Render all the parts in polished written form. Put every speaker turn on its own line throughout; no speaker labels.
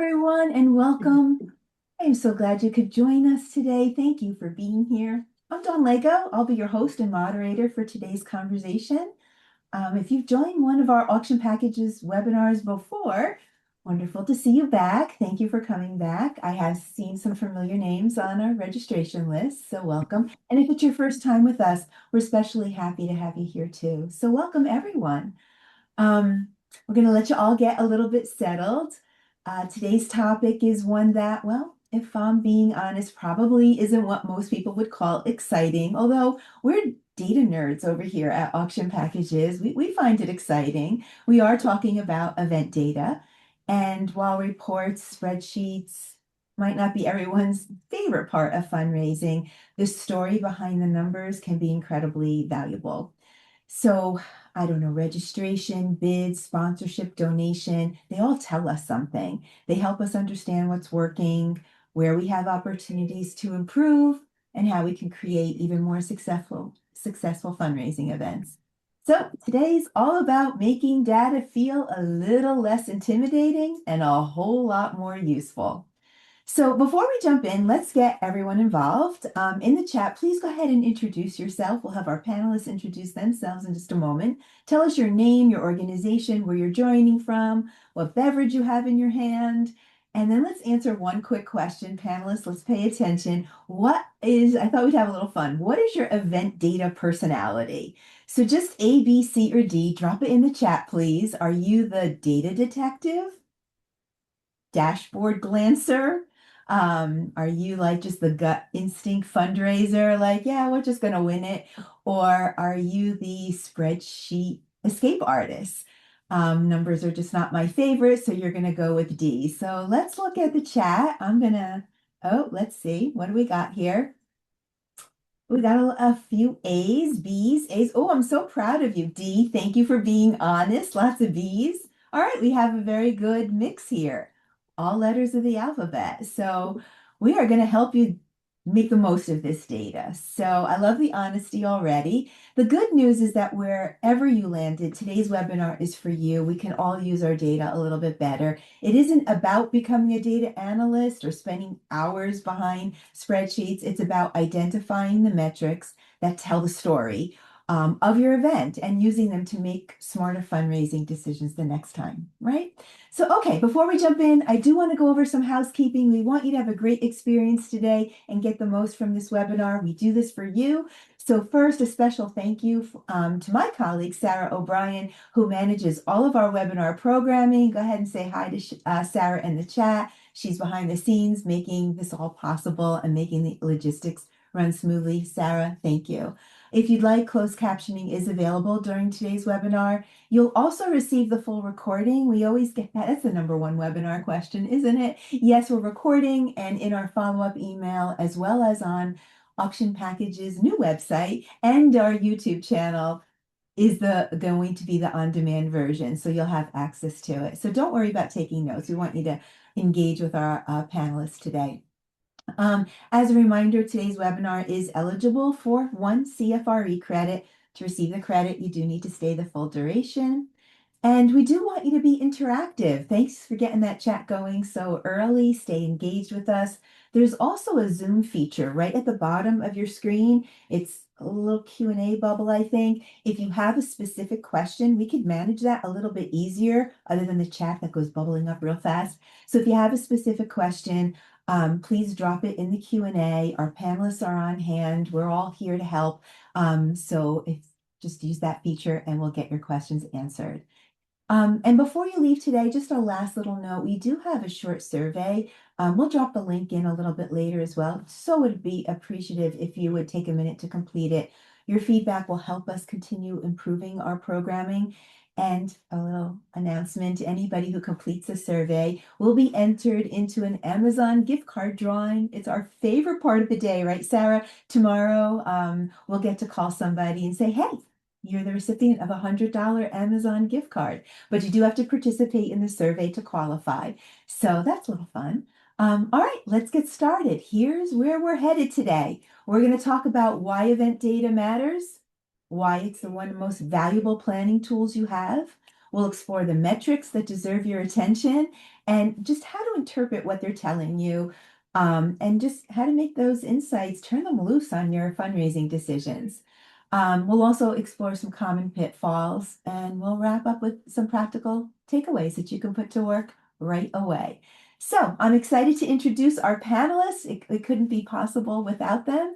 everyone, and welcome. I am so glad you could join us today. Thank you for being here. I'm Dawn Lego. I'll be your host and moderator for today's conversation. If you've joined one of our auction packages webinars before, wonderful to see you back. Thank you for coming back. I have seen some familiar names on our registration list, so welcome. And if it's your first time with us, we're especially happy to have you here too. So welcome everyone. Um, we're going to let you all get a little bit settled. Today's topic is one that, well, if I'm being honest, probably isn't what most people would call exciting, although we're data nerds over here at Auction Packages. We find it exciting. We are talking about event data. And while reports, spreadsheets might not be everyone's favorite part of fundraising, the story behind the numbers can be incredibly valuable. So, I don't know, registration, bids, sponsorship, donation, they all tell us something. They help us understand what's working, where we have opportunities to improve, and how we can create even more successful fundraising events. So today's all about making data feel a little less intimidating and a whole lot more useful. So before we jump in, let's get everyone involved. In the chat, please go ahead and introduce yourself. We'll have our panelists introduce themselves in just a moment. Tell us your name, your organization, where you're joining from, what beverage you have in your hand. And then let's answer one quick question. Panelists, let's pay attention. I thought we'd have a little fun. What is your event data personality? So just A, B, C, or D, drop it in the chat, please. Are you the data detective? Dashboard glancer? Are you like just the gut instinct fundraiser, like, yeah, we're just going to win it? Or are you the spreadsheet escape artist? Numbers are just not my favorite, so you're going to go with D. So let's look at the chat. Let's see. What do we got here? We got a few A's, B's, A's. Oh, I'm so proud of you, D. Thank you for being honest. Lots of B's. All right, we have a very good mix here. All letters of the alphabet. So we are going to help you make the most of this data. So I love the honesty already. The good news is that wherever you landed, today's webinar is for you. We can all use our data a little bit better. It isn't about becoming a data analyst or spending hours behind spreadsheets. It's about identifying the metrics that tell the story of your event and using them to make smarter fundraising decisions the next time, right? So, okay, before we jump in, I do want to go over some housekeeping. We want you to have a great experience today and get the most from this webinar. We do this for you. So first, a special thank you to my colleague, Sarah O'Brien, who manages all of our webinar programming. Go ahead and say hi to Sarah in the chat. She's behind the scenes making this all possible and making the logistics run smoothly. Sarah, thank you. If you'd like, closed captioning is available during today's webinar. You'll also receive the full recording. We always get that. That's the number one webinar question, isn't it? Yes, we're recording and in our follow-up email, as well as on Auction Packages' new website and our YouTube channel is going to be the on-demand version. So you'll have access to it. So don't worry about taking notes. We want you to engage with our panelists today. As a reminder, today's webinar is eligible for 1 CFRE credit. To receive the credit, you do need to stay the full duration. And we do want you to be interactive. Thanks for getting that chat going so early. Stay engaged with us. There's also a Zoom feature right at the bottom of your screen. It's a little Q&A bubble, I think. If you have a specific question, we could manage that a little bit easier other than the chat that goes bubbling up real fast. So if you have a specific question, please drop it in the Q&A. Our panelists are on hand. We're all here to help. Just use that feature and we'll get your questions answered. And before you leave today, just a last little note, we do have a short survey. We'll drop the link in a little bit later as well. So would be appreciative if you would take a minute to complete it. Your feedback will help us continue improving our programming. And a little announcement, anybody who completes a survey will be entered into an Amazon gift card drawing. It's our favorite part of the day, right, Sarah? Tomorrow, we'll get to call somebody and say, hey, you're the recipient of a $100 Amazon gift card, but you do have to participate in the survey to qualify. So that's a little fun. All right, let's get started. Here's where we're headed today. We're going to talk about why event data matters, why it's one of the most valuable planning tools you have, We'll explore the metrics that deserve your attention and just how to interpret what they're telling you, and just how to make those insights, turn them loose on your fundraising decisions. We'll also explore some common pitfalls and we'll wrap up with some practical takeaways that you can put to work right away. So I'm excited to introduce our panelists. It couldn't be possible without them.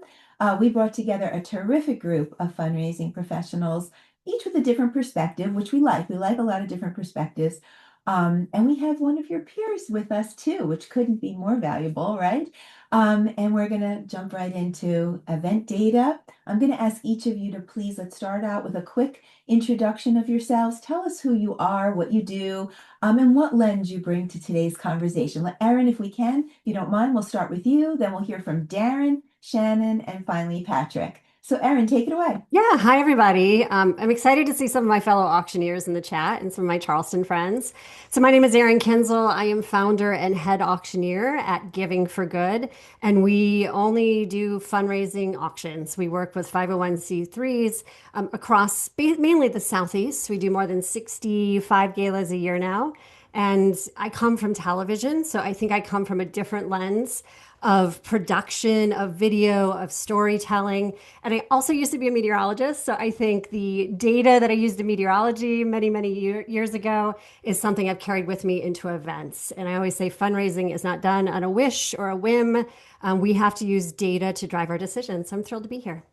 We brought together a terrific group of fundraising professionals, each with a different perspective, which we like. We like a lot of different perspectives. And we have one of your peers with us too, which couldn't be more valuable, right? And we're going to jump right into event data. I'm going to ask each of you to please, let's start out with a quick introduction of yourselves. Tell us who you are, what you do, and what lens you bring to today's conversation. Let Erin, if we can, if you don't mind, we'll start with you. Then we'll hear from Darren, Shannon, and finally Patrick. So Erin, take it away.
Yeah, hi everybody. I'm excited to see some of my fellow auctioneers in the chat and some of my Charleston friends. So my name is Erin Kinzel. I am founder and head auctioneer at Giving for Good, and we only do fundraising auctions. We work with 501c3s across mainly the Southeast. We do more than 65 galas a year now. And I come from television, so I think I come from a different lens of production, of video, of storytelling. And I also used to be a meteorologist. So I think the data that I used in meteorology many, many years ago is something I've carried with me into events. And I always say fundraising is not done on a wish or a whim. We have to use data to drive our decisions. So I'm thrilled to be here.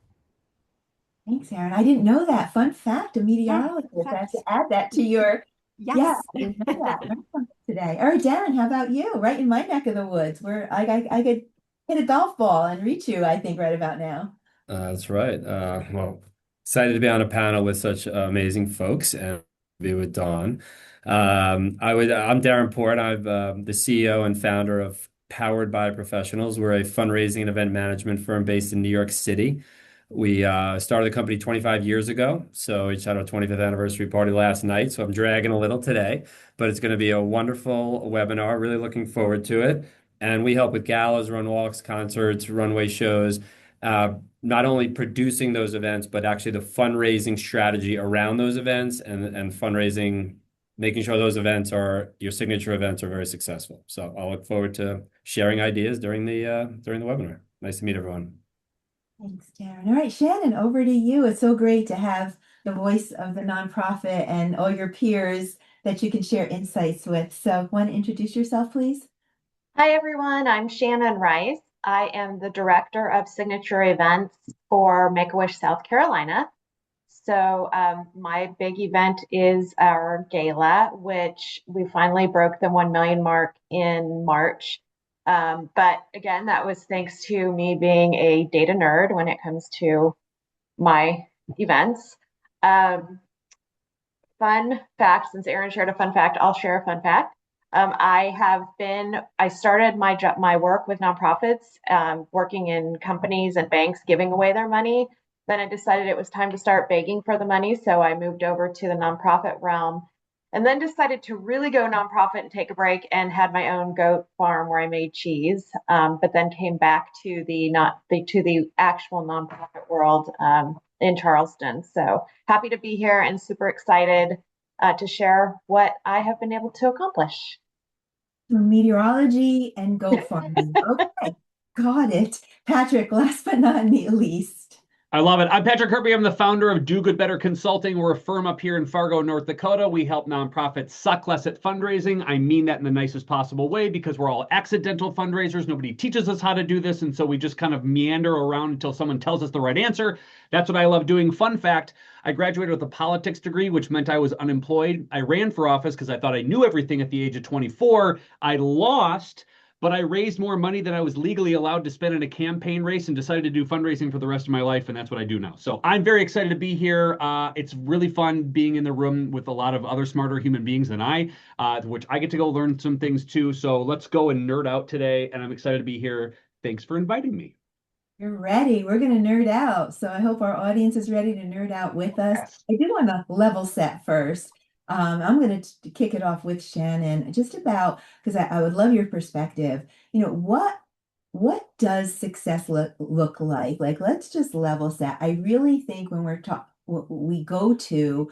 Thanks, Erin. I didn't know that. Fun fact, a
Yeah,
meteorologist. I have to
fact.
add that to your, yeah,
Yes.
I didn't know that. Learned something today. All right, Darren, how about you? Right in my neck of the woods, where I could hit a golf ball and reach you, I think, right about now.
That's right. Well, excited to be on a panel with such amazing folks and be with Dawn. I'm Darren Port. I'm the CEO and founder of Powered by Professionals. We're a fundraising and event management firm based in New York City. We started the company 25 years ago, so we just had our 25th anniversary party last night. So I'm dragging a little today, but it's going to be a wonderful webinar. Really looking forward to it. And we help with galas, run walks, concerts, runway shows. Uh, Not only producing those events, but actually the fundraising strategy around those events and fundraising, making sure those events are your signature events are very successful. So I'll look forward to sharing ideas during the webinar. Nice to meet everyone.
Thanks, Darren. All right, Shannon, over to you. It's so great to have the voice of the nonprofit and all your peers that you can share insights with. So, want to introduce yourself, please?
Hi, everyone. I'm Shannon Rice. I am the director of signature events for Make-A-Wish South Carolina. So my big event is our gala, which we finally broke the 1 million mark in March. But again, that was thanks to me being a data nerd when it comes to my events. Um, Fun fact, since Erin shared a fun fact, I'll share a fun fact. I started my work with nonprofits, working in companies and banks giving away their money. Then I decided it was time to start begging for the money. So I moved over to the nonprofit realm and then decided to really go nonprofit and take a break and had my own goat farm where I made cheese. But then came back to the actual nonprofit world, in Charleston. So happy to be here and super excited to share what I have been able to accomplish.
Meteorology and goat farming. Okay, got it. Patrick, last but not least.
I love it. I'm Patrick Kirby. I'm the founder of Do Good Better Consulting. We're a firm up here in Fargo, North Dakota. We help nonprofits suck less at fundraising. I mean that in the nicest possible way because we're all accidental fundraisers. Nobody teaches us how to do this. And so we just kind of meander around until someone tells us the right answer. That's what I love doing. Fun fact, I graduated with a politics degree, which meant I was unemployed. I ran for office because I thought I knew everything at the age of 24. I lost, but I raised more money than I was legally allowed to spend in a campaign race and decided to do fundraising for the rest of my life. And that's what I do now. So I'm very excited to be here. It's really fun being in the room with a lot of other smarter human beings than I, which I get to go learn some things too. So let's go and nerd out today. And I'm excited to be here. Thanks for inviting me.
You're ready. We're going to nerd out. So I hope our audience is ready to nerd out with us.
Yes.
I do want to level set first. I'm going to kick it off with Shannon, just about because I would love your perspective. What does success look like? Like, let's just level set. I really think when we go to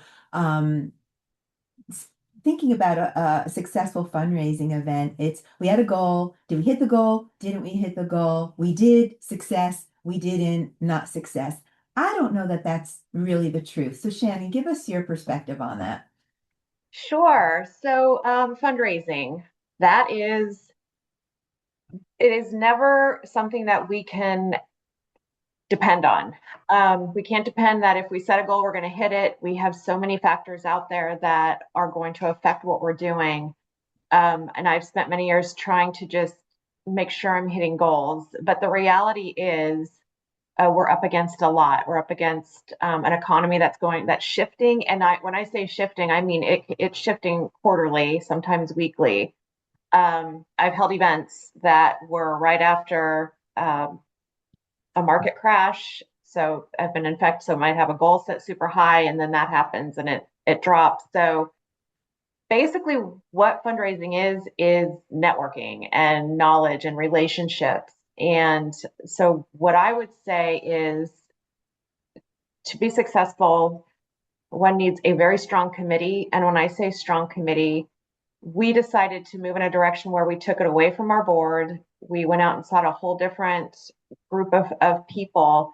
thinking about a successful fundraising event, it's we had a goal. Did we hit the goal? Didn't we hit the goal? We did, success. We didn't, not success. I don't know that that's really the truth. So Shannon, give us your perspective on that.
Sure. So, fundraising, that is, it is never something that we can depend on. We can't depend that if we set a goal, we're going to hit it. We have so many factors out there that are going to affect what we're doing. And I've spent many years trying to just make sure I'm hitting goals. But the reality is, we're up against a lot. We're up against an economy that's shifting. And when I say shifting, I mean it's shifting quarterly, sometimes weekly. I've held events that were right after a market crash. So I've been in fact, so I might have a goal set super high, and then that happens and it drops. So basically, what fundraising is networking and knowledge and relationships. And so, what I would say is to be successful, one needs a very strong committee. And when I say strong committee, we decided to move in a direction where we took it away from our board. We went out and sought a whole different group of people,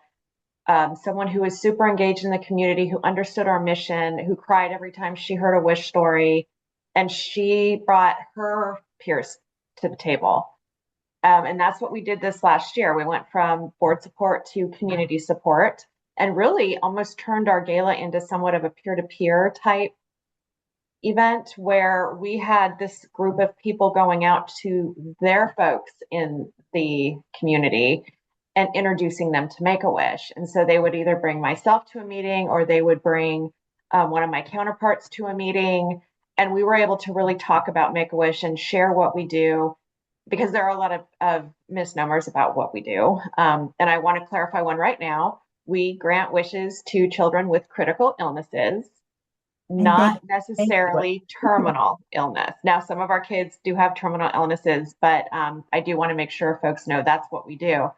someone who was super engaged in the community, who understood our mission, who cried every time she heard a wish story. And she brought her peers to the table. And that's what we did this last year. We went from board support to community support and really almost turned our gala into somewhat of a peer-to-peer type event where we had this group of people going out to their folks in the community and introducing them to Make-A-Wish. And so they would either bring myself to a meeting or they would bring one of my counterparts to a meeting. And we were able to really talk about Make-A-Wish and share what we do, because there are a lot of misnomers about what we do. And I want to clarify one right now. We grant wishes to children with critical illnesses,
And
not
thank you.
necessarily terminal illness. Now, some of our kids do have terminal illnesses, but I do want to make sure folks know that's what we do.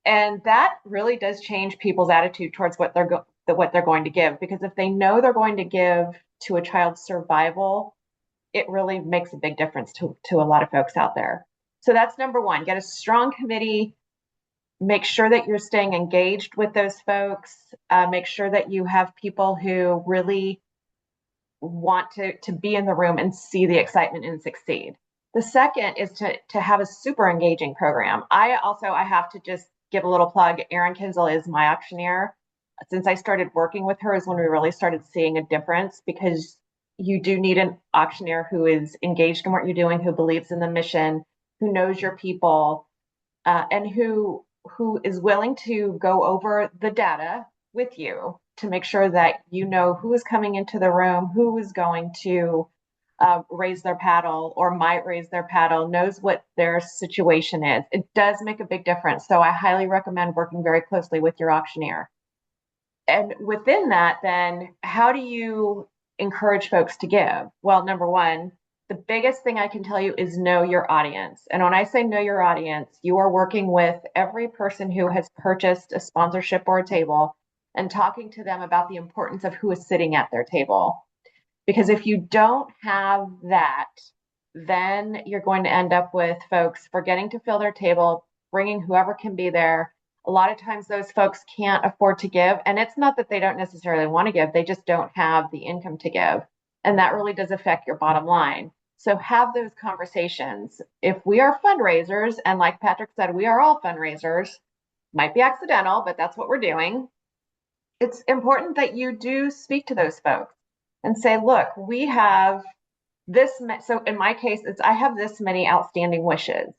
And that really does change people's attitude towards what they're going to give, because if they know they're going to give to a child's survival, it really makes a big difference to a lot of folks out there. So that's number one. Get a strong committee. Make sure that you're staying engaged with those folks. Make sure that you have people who really want to be in the room and see the excitement and succeed. The second is to have a super engaging program. I have to just give a little plug. Erin Kinzel is my auctioneer. Since I started working with her is when we really started seeing a difference, because you do need an auctioneer who is engaged in what you're doing, who believes in the mission, who knows your people, and who is willing to go over the data with you to make sure that you know who is coming into the room, who is going to raise their paddle or might raise their paddle, knows what their situation is. It does make a big difference. So I highly recommend working very closely with your auctioneer. And within that, then how do you encourage folks to give? Well, number one, the biggest thing I can tell you is know your audience. And when I say know your audience, you are working with every person who has purchased a sponsorship or a table and talking to them about the importance of who is sitting at their table. Because if you don't have that, then you're going to end up with folks forgetting to fill their table, bringing whoever can be there. A lot of times those folks can't afford to give. And it's not that they don't necessarily want to give, they just don't have the income to give. And that really does affect your bottom line. So have those conversations. If we are fundraisers, and like Patrick said, we are all fundraisers, might be accidental, but that's what we're doing. It's important that you do speak to those folks and say, look, we have this. So in my case, I have this many outstanding wishes.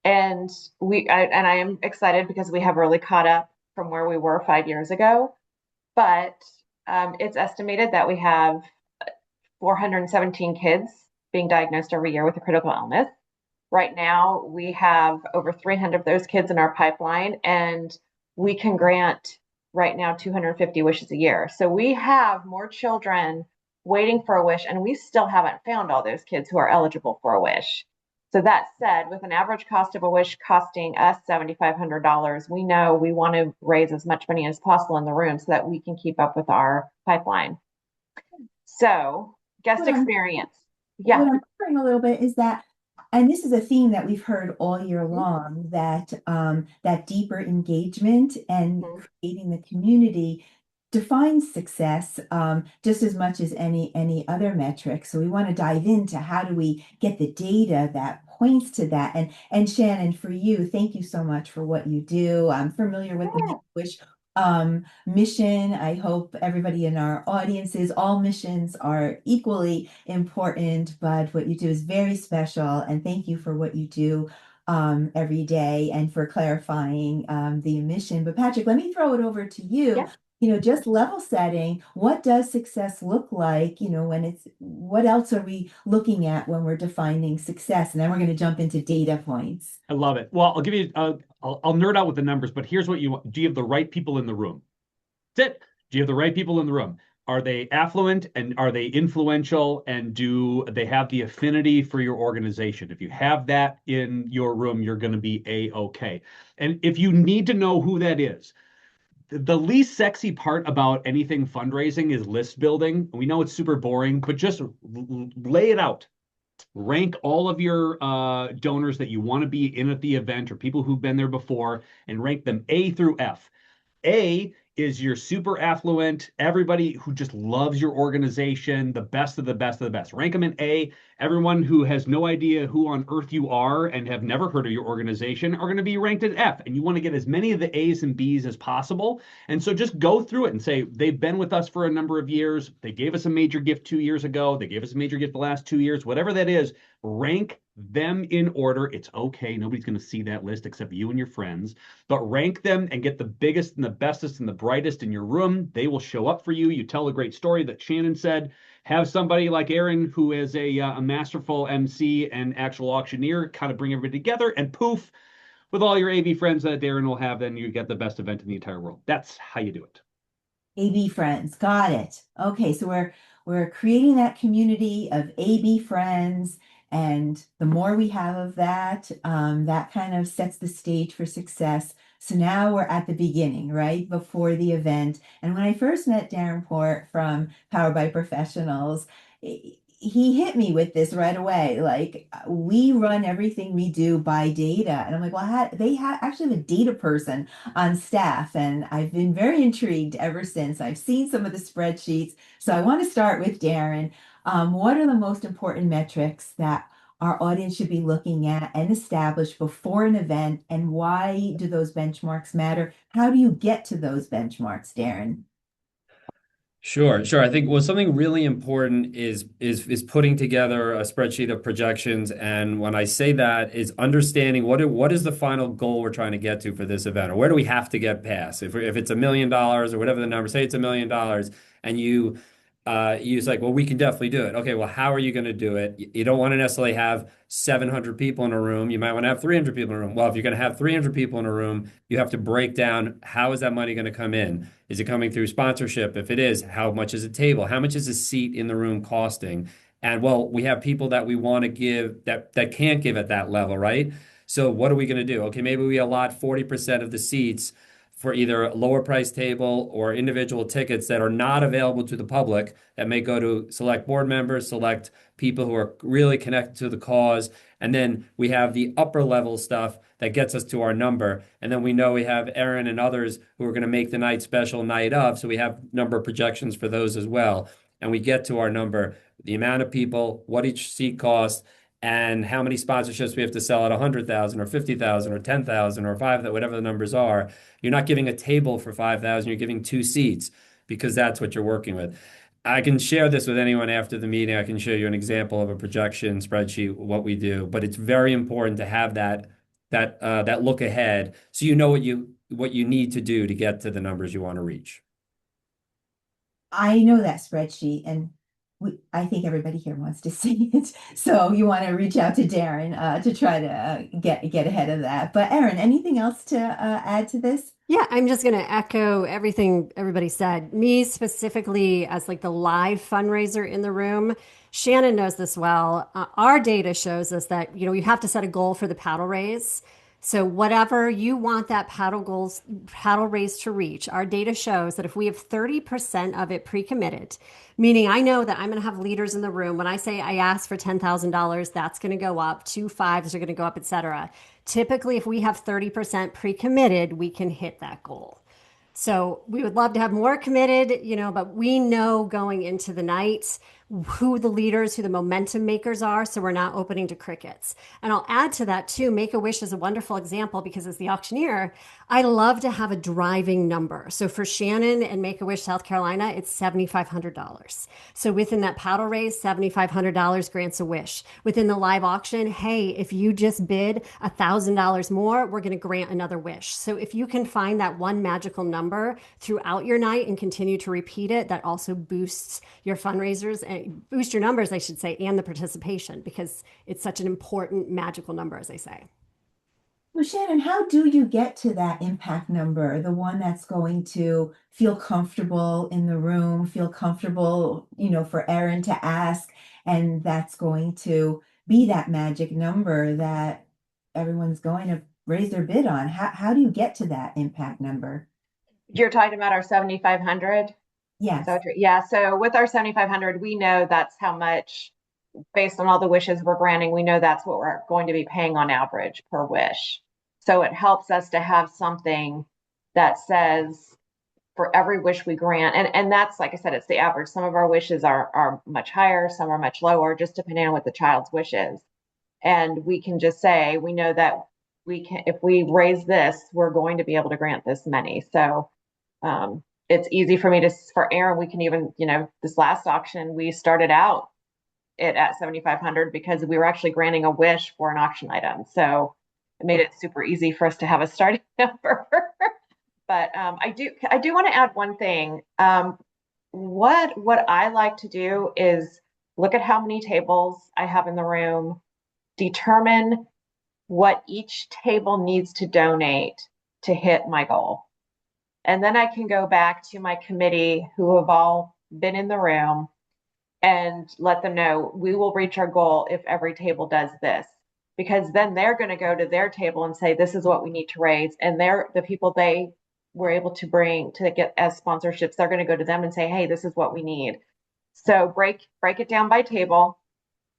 And I am excited because we have really caught up from where we were 5 years ago. But it's estimated that we have 417 kids being diagnosed every year with a critical illness. Right now, we have over 300 of those kids in our pipeline, and we can grant right now 250 wishes a year. So we have more children waiting for a wish, and we still haven't found all those kids who are eligible for a wish. So that said, with an average cost of a wish costing us $7,500, we know we want to raise as much money as possible in the room so that we can keep up with our pipeline. So guest
What I'm
experience.
what
Yeah.
I'm hearing a little bit is that, and this is a theme that we've heard all year
Mhm.
long, that that deeper engagement and
Mhm.
creating the community defines success just as much as any other metric. So we want to dive into how do we get the data that points to that. And Shannon, for you, thank you so much for what you do. I'm familiar with the
Yeah.
Make-A-Wish mission. I hope everybody in our audiences, all missions are equally important, but what you do is very special. And thank you for what you do every day and for clarifying the mission. But Patrick, let me throw it over to you.
Yeah.
Just level setting, what does success look like? When what else are we looking at when we're defining success? And then we're going to jump into data points.
I love it. Well, I'll give you, I'll nerd out with the numbers, but here's what you want. Do you have the right people in the room? That's it. Do you have the right people in the room? Are they affluent and are they influential and do they have the affinity for your organization? If you have that in your room, you're going to be a-okay. And if you need to know who that is, the least sexy part about anything fundraising is list building. We know it's super boring, but just lay it out. Rank all of your donors that you want to be in at the event or people who've been there before and rank them A through F. A is your super affluent, everybody who just loves your organization, the best of the best of the best. Rank them in A. Everyone who has no idea who on earth you are and have never heard of your organization are going to be ranked at F. And you want to get as many of the A's and B's as possible. And so just go through it and say, they've been with us for a number of years. They gave us a major gift 2 years ago. They gave us a major gift the last 2 years, whatever that is, rank them in order. It's okay. Nobody's going to see that list except you and your friends, but rank them and get the biggest and the bestest and the brightest in your room. They will show up for you. You tell a great story that Shannon said. Have somebody like Aaron, who is a masterful MC and actual auctioneer, kind of bring everybody together, and poof, with all your AV friends that Aaron will have, then you get the best event in the entire world. That's how you do it.
AB friends, got it. Okay, so we're creating that community of AB friends, and the more we have of that, that kind of sets the stage for success. So now we're at the beginning, right before the event. And when I first met Darren Port from Powered by Professionals, he hit me with this right away. Like, we run everything we do by data, and I'm like, well, they have actually have a data person on staff. And I've been very intrigued ever since. I've seen some of the spreadsheets. So I want to start with Darren. What are the most important metrics that our audience should be looking at and establish before an event? And why do those benchmarks matter? How do you get to those benchmarks, Darren?
Sure, sure. I think something really important is putting together a spreadsheet of projections, and when I say that, is understanding what is the final goal we're trying to get to for this event, or where do we have to get past? If it's $1 million or whatever the number, say it's $1 million, and you it's like, well, we can definitely do it. Okay, well, how are you going to do it? You don't want to necessarily have 700 people in a room. You might want to have 300 people in a room. Well, if you're going to have 300 people in a room, you have to break down how is that money going to come in? Is it coming through sponsorship? If it is, how much is a table? How much is a seat in the room costing? And well, we have people that we want to give that can't give at that level, right? So what are we going to do? Okay, maybe we allot 40% of the seats for either a lower price table or individual tickets that are not available to the public that may go to select board members, select people who are really connected to the cause. And then we have the upper level stuff that gets us to our number. And then we know we have Aaron and others who are going to make the night special night of. So we have number projections for those as well. And we get to our number, the amount of people, what each seat costs, and how many sponsorships we have to sell at 100,000 or 50,000 or 10,000 or 5, whatever the numbers are. You're not giving a table for 5,000, you're giving 2 seats because that's what you're working with. I can share this with anyone after the meeting. I can show you an example of a projection spreadsheet, what we do, but it's very important to have that look ahead so you know what you need to do to get to the numbers you want to reach.
I know that spreadsheet, and I think everybody here wants to see it. So you want to reach out to Darren to try to get ahead of that. But Aaron, anything else to add to this?
Yeah, I'm just going to echo everything everybody said. Me specifically, as like the live fundraiser in the room, Shannon knows this well. Our data shows us that, you have to set a goal for the paddle raise. So whatever you want that paddle raise to reach, our data shows that if we have 30% of it pre-committed, meaning I know that I'm going to have leaders in the room. When I say I ask for $10,000, that's going to go up, 2 5s are going to go up, etc. Typically, if we have 30% pre-committed, we can hit that goal. So we would love to have more committed, but we know going into the night who the leaders, who the momentum makers are. So we're not opening to crickets. And I'll add to that too, Make-A-Wish is a wonderful example because as the auctioneer, I love to have a driving number. So for Shannon and Make-A-Wish South Carolina, it's $7,500. So within that paddle raise, $7,500 grants a wish. Within the live auction, hey, if you just bid $1,000 more, we're going to grant another wish. So if you can find that one magical number throughout your night and continue to repeat it, that also boosts your fundraisers and boost your numbers, I should say, and the participation because it's such an important magical number, as I say.
Well, Shannon, how do you get to that impact number, the one that's going to feel comfortable in the room, feel comfortable, for Erin to ask, and that's going to be that magic number that everyone's going to raise their bid on? How do you get to that impact number?
You're talking about our 7,500?
Yes.
So, yeah. So with our 7,500, we know that's how much, based on all the wishes we're granting, we know that's what we're going to be paying on average per wish. So it helps us to have something that says for every wish we grant, and that's, like I said, it's the average. Some of our wishes are much higher, some are much lower, just depending on what the child's wish is. And we can just say, we know that we can, if we raise this, we're going to be able to grant this many. So it's easy for me to, for Aaron, we can even, this last auction, we started out it at 7,500 because we were actually granting a wish for an auction item. So it made it super easy for us to have a starting number. But I do want to add one thing. What I like to do is look at how many tables I have in the room, determine what each table needs to donate to hit my goal. And then I can go back to my committee who have all been in the room and let them know we will reach our goal if every table does this. Because then they're going to go to their table and say, this is what we need to raise. And they're the people they were able to bring to get as sponsorships. They're going to go to them and say, hey, this is what we need. So break it down by table.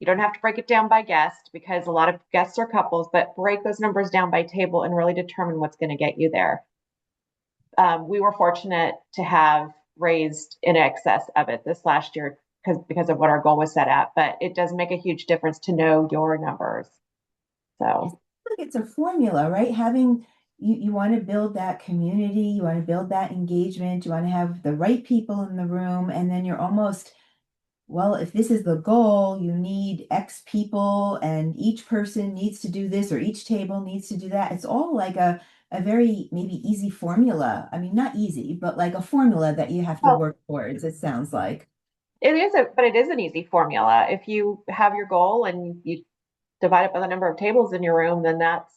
You don't have to break it down by guest because a lot of guests are couples, but break those numbers down by table and really determine what's going to get you there. We were fortunate to have raised in excess of it this last year because of what our goal was set at, but it does make a huge difference to know your numbers. So
It's a formula, right? You want to build that community, you want to build that engagement, you want to have the right people in the room, and then you're almost, well, if this is the goal, you need X people, and each person needs to do this, or each table needs to do that. It's all like a very maybe easy formula. I mean, not easy, but like a formula that you have to work towards, it sounds like.
it is an easy formula. If you have your goal and you divide it by the number of tables in your room, then that's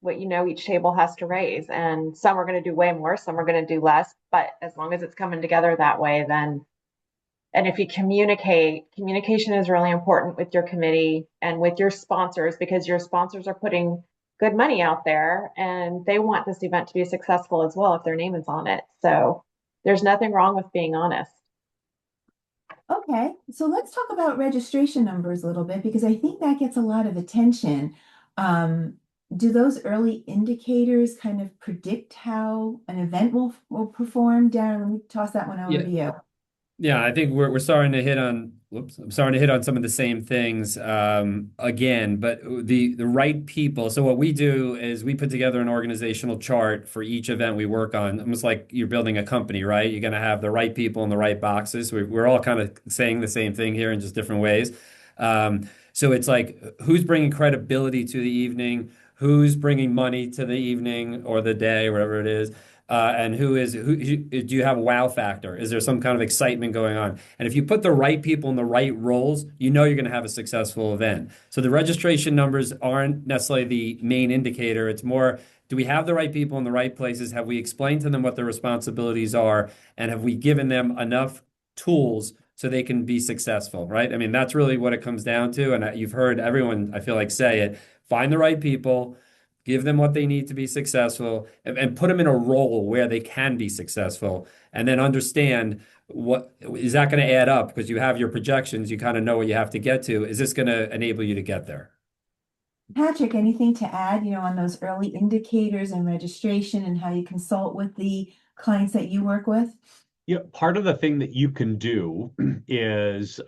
what each table has to raise. And some are going to do way more, some are going to do less, but as long as it's coming together that way, then, and if you communication is really important with your committee and with your sponsors, because your sponsors are putting good money out there and they want this event to be successful as well if their name is on it. So there's nothing wrong with being honest.
Okay, so let's talk about registration numbers a little bit because I think that gets a lot of attention. Do those early indicators kind of predict how an event will perform? Darren, let me toss that one over to you.
Yeah, I think we're starting to hit on. Whoops, I'm starting to hit on some of the same things again, but the right people. So what we do is we put together an organizational chart for each event we work on, almost like you're building a company, right? You're going to have the right people in the right boxes. We're all kind of saying the same thing here in just different ways. So it's like who's bringing credibility to the evening, who's bringing money to the evening or the day, whatever it is. And who do you have a wow factor? Is there some kind of excitement going on? And if you put the right people in the right roles, you're going to have a successful event. So the registration numbers aren't necessarily the main indicator. It's more, do we have the right people in the right places? Have we explained to them what their responsibilities are? And have we given them enough tools so they can be successful, right? I mean, that's really what it comes down to. And you've heard everyone, I feel like, say it. Find the right people, give them what they need to be successful, and put them in a role where they can be successful, and then understand what is that going to add up because you have your projections, you kind of know what you have to get to. Is this going to enable you to get there?
Patrick, anything to add, on those early indicators and registration and how you consult with the clients that you work with?
Yeah, part of the thing that you can do is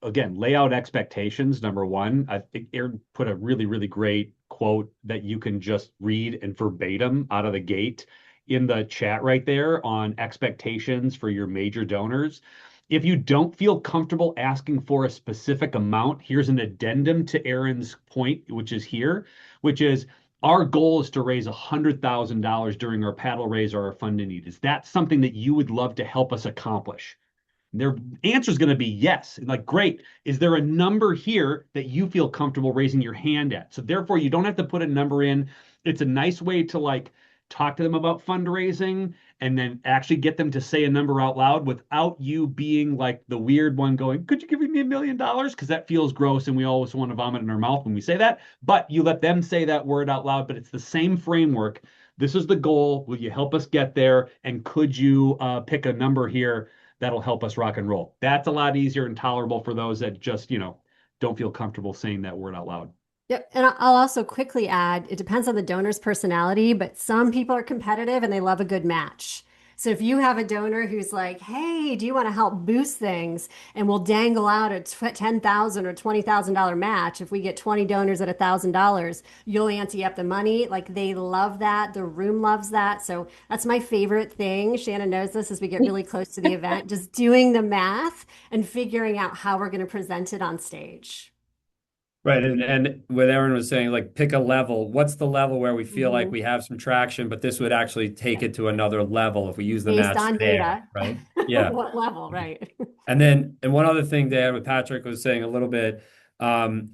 again, lay out expectations. Number one, I think Aaron put a really, really great quote that you can just read and verbatim out of the gate in the chat right there on expectations for your major donors. If you don't feel comfortable asking for a specific amount, here's an addendum to Aaron's point, which is here, which is our goal is to raise $100,000 during our paddle raise or our fund in need. Is that something that you would love to help us accomplish? Their answer is going to be yes. Like, great. Is there a number here that you feel comfortable raising your hand at? So therefore, you don't have to put a number in. It's a nice way to like talk to them about fundraising and then actually get them to say a number out loud without you being like the weird one going, could you give me $1 million? Because that feels gross and we always want to vomit in our mouth when we say that. But you let them say that word out loud, but it's the same framework. This is the goal. Will you help us get there? And could you pick a number here that'll help us rock and roll? That's a lot easier and tolerable for those that just, don't feel comfortable saying that word out loud.
Yep. And I'll also quickly add, it depends on the donor's personality, but some people are competitive and they love a good match. So if you have a donor who's like, hey, do you want to help boost things? And we'll dangle out a $10,000 or $20,000 match. If we get 20 donors at $1,000, you'll ante up the money. Like they love that. The room loves that. So that's my favorite thing. Shannon knows this as we get really close to the event, just doing the math and figuring out how we're going to present it on stage.
Right. And what Aaron was saying, like pick a level. What's the level where we feel like
Mhm.
we have some traction, but this would actually take it to another level if we use the
Based
match
on
there,
data.
right? Yeah.
What level, right?
And one other thing there, what Patrick was saying a little bit,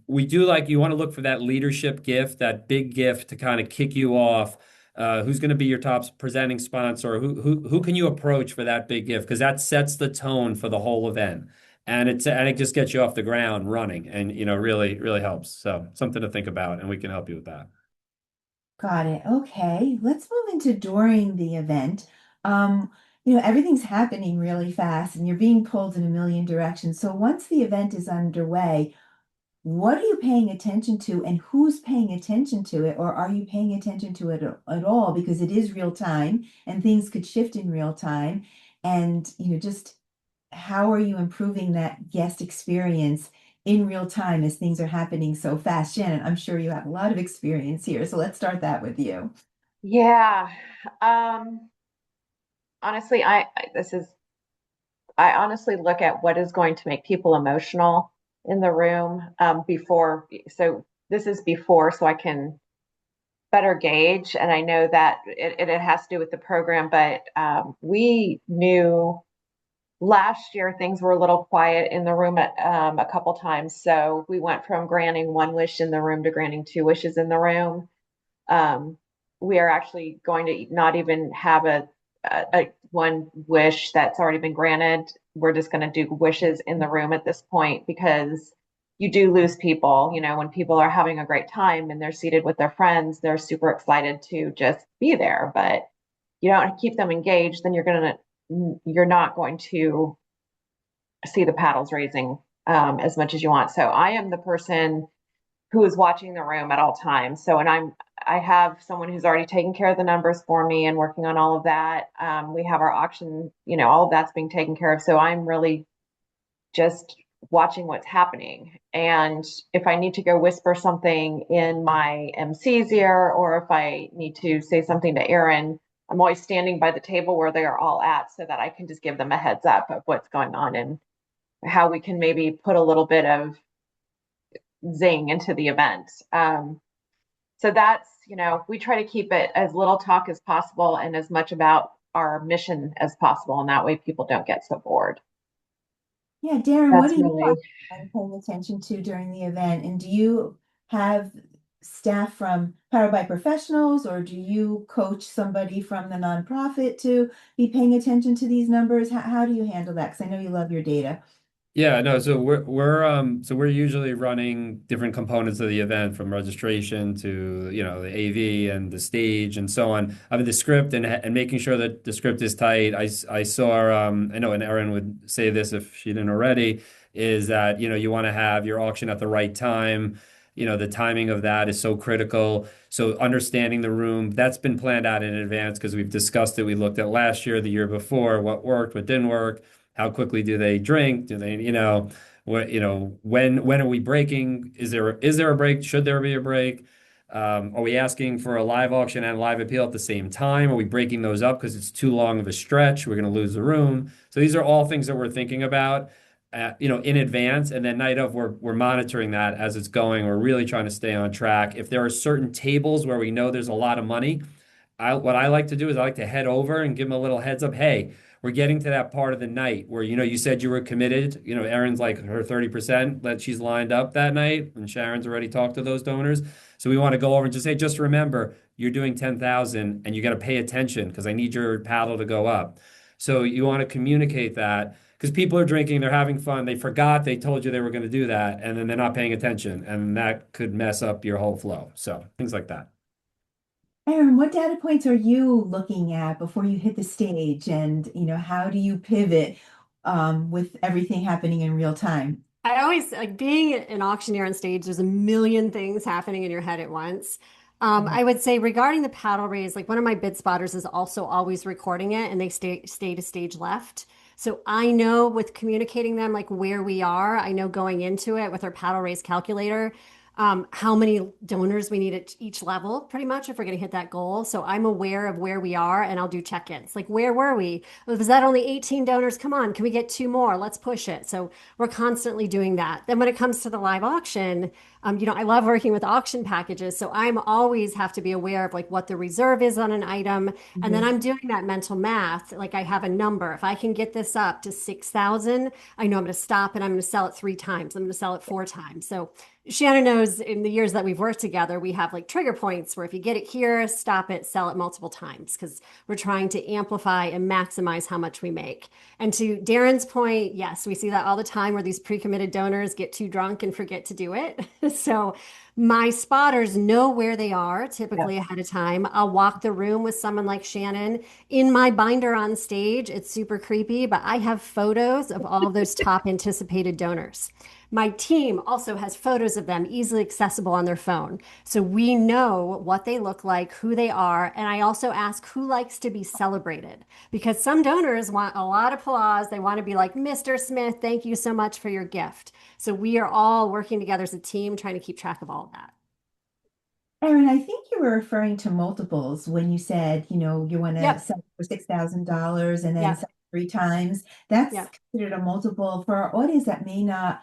we do like you want to look for that leadership gift, that big gift to kind of kick you off. Who's going to be your top presenting sponsor? Who can you approach for that big gift? Because that sets the tone for the whole event, and it just gets you off the ground running, and really helps. So something to think about, and we can help you with that.
Got it. Okay, let's move into during the event. Everything's happening really fast and you're being pulled in a million directions. So once the event is underway, what are you paying attention to and who's paying attention to it? Or are you paying attention to it at all? Because it is real time and things could shift in real time. And, just how are you improving that guest experience in real time as things are happening so fast? Shannon, I'm sure you have a lot of experience here. So let's start that with you.
Yeah. Um, honestly, I honestly look at what is going to make people emotional in the room before. So this is before, so I can better gauge. And I know that it has to do with the program, but we knew last year things were a little quiet in the room a couple times. So we went from granting one wish in the room to granting two wishes in the room. Um, we are actually going to not even have a one wish that's already been granted. We're just going to do wishes in the room at this point because you do lose people. When people are having a great time and they're seated with their friends, they're super excited to just be there. But you don't keep them engaged, then you're not going to see the paddles raising as much as you want. So I am the person who is watching the room at all times. So, and I have someone who's already taken care of the numbers for me and working on all of that. We have our auction, all of that's being taken care of. So I'm really just watching what's happening. And if I need to go whisper something in my MC's ear, or if I need to say something to Aaron, I'm always standing by the table where they are all at so that I can just give them a heads up of what's going on and how we can maybe put a little bit of zing into the event. So that's, we try to keep it as little talk as possible and as much about our mission as possible. And that way people don't get so bored.
Yeah, Darren, what
That's
do you
really,
find paying attention to during the event? And do you have staff from Powered by Professionals, or do you coach somebody from the nonprofit to be paying attention to these numbers? How do you handle that? Because I know you love your data.
Yeah, no, so we're usually running different components of the event from registration to, the AV and the stage and so on. I mean the script and making sure that the script is tight. I saw I know, and Erin would say this if she didn't already, is that, you want to have your auction at the right time. The timing of that is so critical. So understanding the room, that's been planned out in advance because we've discussed it. We looked at last year, the year before, what worked, what didn't work. How quickly do they drink? Do they, when are we breaking? Is there a break? Should there be a break? Are we asking for a live auction and live appeal at the same time? Are we breaking those up because it's too long of a stretch? We're going to lose the room. So these are all things that we're thinking about, in advance. And then night of, we're monitoring that as it's going. We're really trying to stay on track. If there are certain tables where we know there's a lot of money, what I like to do is I like to head over and give them a little heads up. Hey, we're getting to that part of the night where, you said you were committed. Erin's like her 30% that she's lined up that night, and Sharon's already talked to those donors. So we want to go over and just say, just remember, you're doing 10,000 and you got to pay attention because I need your paddle to go up. So you want to communicate that because people are drinking, they're having fun. They forgot they told you they were going to do that, and then they're not paying attention, and that could mess up your whole flow. So things like that.
Erin, what data points are you looking at before you hit the stage? And, how do you pivot with everything happening in real time?
I always like being an auctioneer on stage, there's a million things happening in your head at once. I would say regarding the paddle raise, like one of my bid spotters is also always recording it and they stay to stage left. So I know with communicating them like where we are, I know going into it with our paddle raise calculator, how many donors we need at each level, pretty much, if we're going to hit that goal. So I'm aware of where we are and I'll do check ins. Like, where were we? Was that only 18 donors? Come on, can we get two more? Let's push it. So we're constantly doing that. Then when it comes to the live auction, I love working with auction packages. So I'm always have to be aware of like what the reserve is on an item. And then
Mhm.
I'm doing that mental math. Like I have a number. If I can get this up to 6,000, I know I'm going to stop and I'm going to sell it 3 times. I'm going to sell it 4 times. So Shannon knows in the years that we've worked together, we have like trigger points where if you get it here, stop it, sell it multiple times because we're trying to amplify and maximize how much we make. And to Darren's point, yes, we see that all the time where these pre-committed donors get too drunk and forget to do it. So my spotters know where they are typically
Yep.
ahead of time. I'll walk the room with someone like Shannon in my binder on stage. It's super creepy, but I have photos of all of those top anticipated donors. My team also has photos of them easily accessible on their phone. So we know what they look like, who they are. And I also ask who likes to be celebrated because some donors want a lot of applause. They want to be like, Mr. Smith, thank you so much for your gift. So we are all working together as a team trying to keep track of all of that.
Erin, I think you were referring to multiples when you said, you want to
Yep.
sell for $6,000 and then
Yep.
sell 3 times. That's
Yep.
considered a multiple for our audience that may not